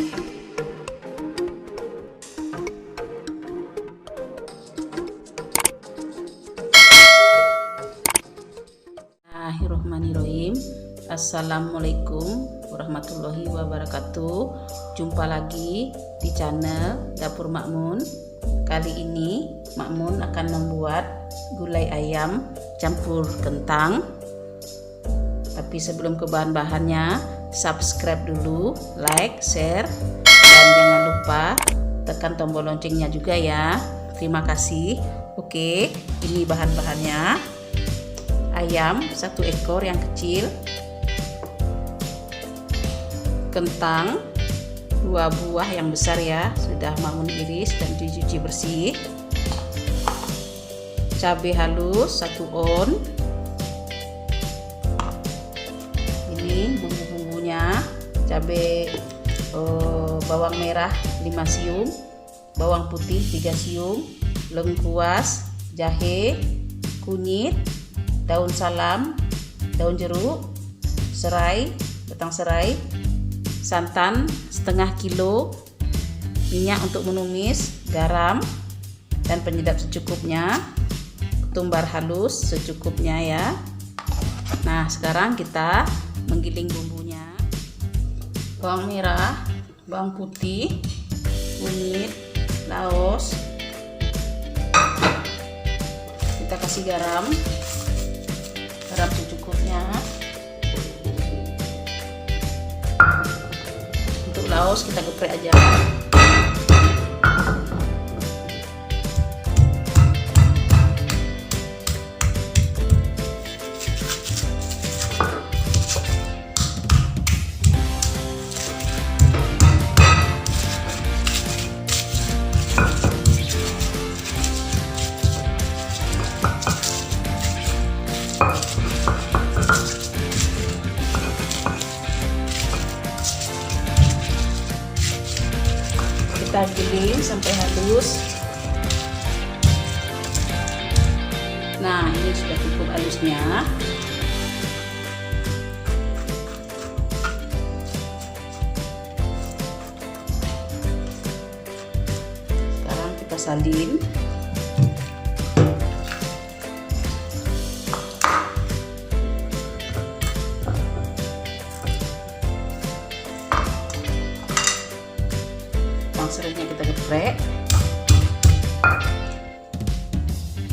Bismillahirrahmanirrahim. Assalamualaikum warahmatullahi wabarakatuh. Jumpa lagi di channel Dapur Makmun. Kali ini Makmun akan membuat gulai ayam campur kentang. Tapi sebelum ke bahan-bahannya, subscribe dulu, like, share, dan jangan lupa tekan tombol loncengnya juga ya. Terima kasih. Oke, ini bahan-bahannya. Ayam 1 ekor yang kecil, kentang 2 buah yang besar ya, sudah Makmun iris dan dicuci bersih, cabai halus 1 on. Ini bumbu-bumbunya: cabai bawang merah 5 siung, bawang putih 3 siung, lengkuas, jahe, kunyit, daun salam, daun jeruk, serai, batang serai, santan setengah kilo, minyak untuk menumis, garam dan penyedap secukupnya, ketumbar halus secukupnya ya. Nah, sekarang kita menggiling bumbunya. Bawang merah, bawang putih, kunyit, laos. Kita kasih garam secukupnya. Untuk laos kita geprek aja. Kita giling sampai halus. Nah, ini sudah cukup halusnya. Sekarang kita salin. Serainya kita geprek,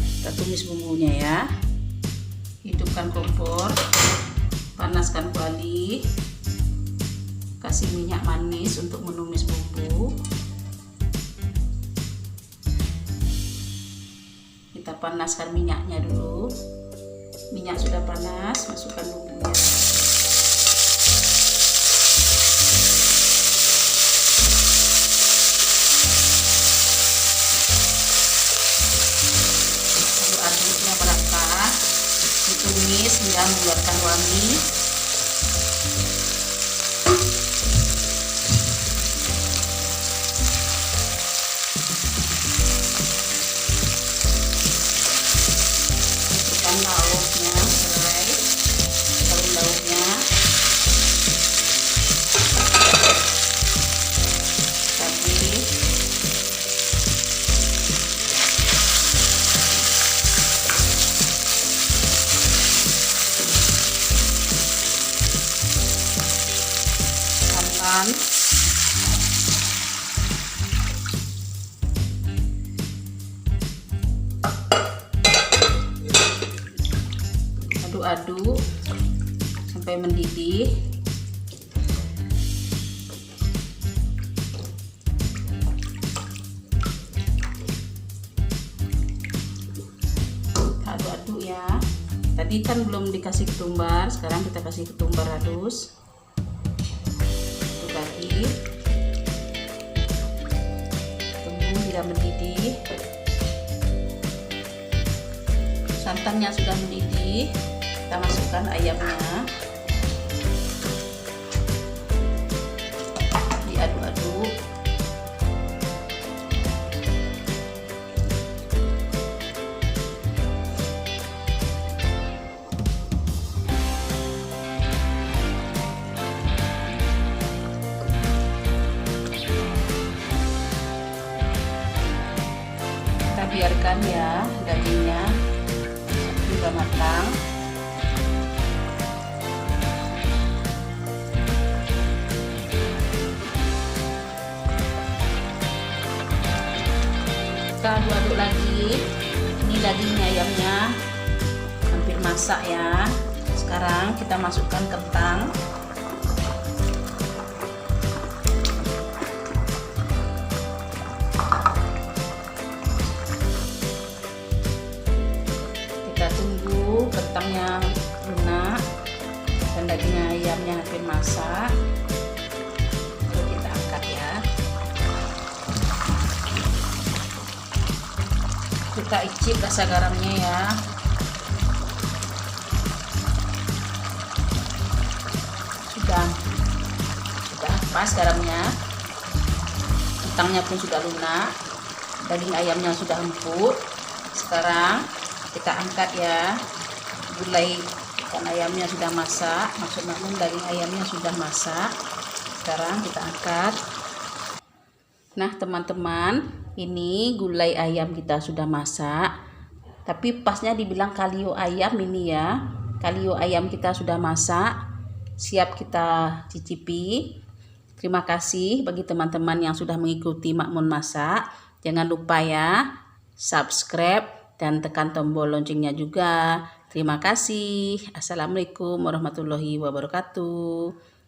kita tumis bumbunya ya. Hidupkan kompor, panaskan kuali, kasih minyak manis untuk menumis bumbu. Kita panaskan minyaknya dulu. Minyak sudah panas, masukkan bumbunya. Tumis hingga mengeluarkan wangi. Masukkan lauknya, serai, daun lauknya, cabai, aduk-aduk sampai mendidih. Aduk-aduk ya. Tadi kan belum dikasih ketumbar, sekarang kita kasih ketumbar halus. Lagi tunggu hingga mendidih. Santannya sudah mendidih, kita masukkan ayamnya, diaduk-aduk. ayam ya, dagingnya sudah matang. Kita aduk-aduk lagi. Ini daging ayamnya hampir masak ya. Sekarang kita masukkan kentang. Kita tunggu kentangnya lunak dan daging ayamnya hampir masak. Lalu kita angkat ya. Kita icip rasa garamnya ya. Sudah pas garamnya. Kentangnya pun sudah lunak, daging ayamnya sudah empuk. Sekarang kita angkat ya. Gulai ikan ayamnya sudah masak, maksudnya daging ayamnya sudah masak. Sekarang kita angkat. Nah teman-teman, ini gulai ayam kita sudah masak, tapi pasnya dibilang kalio ayam ini ya. Kalio ayam kita sudah masak, siap kita cicipi. Terima kasih bagi teman-teman yang sudah mengikuti Makmun Masak. Jangan lupa ya, subscribe dan tekan tombol loncengnya juga. Terima kasih. Assalamualaikum warahmatullahi wabarakatuh.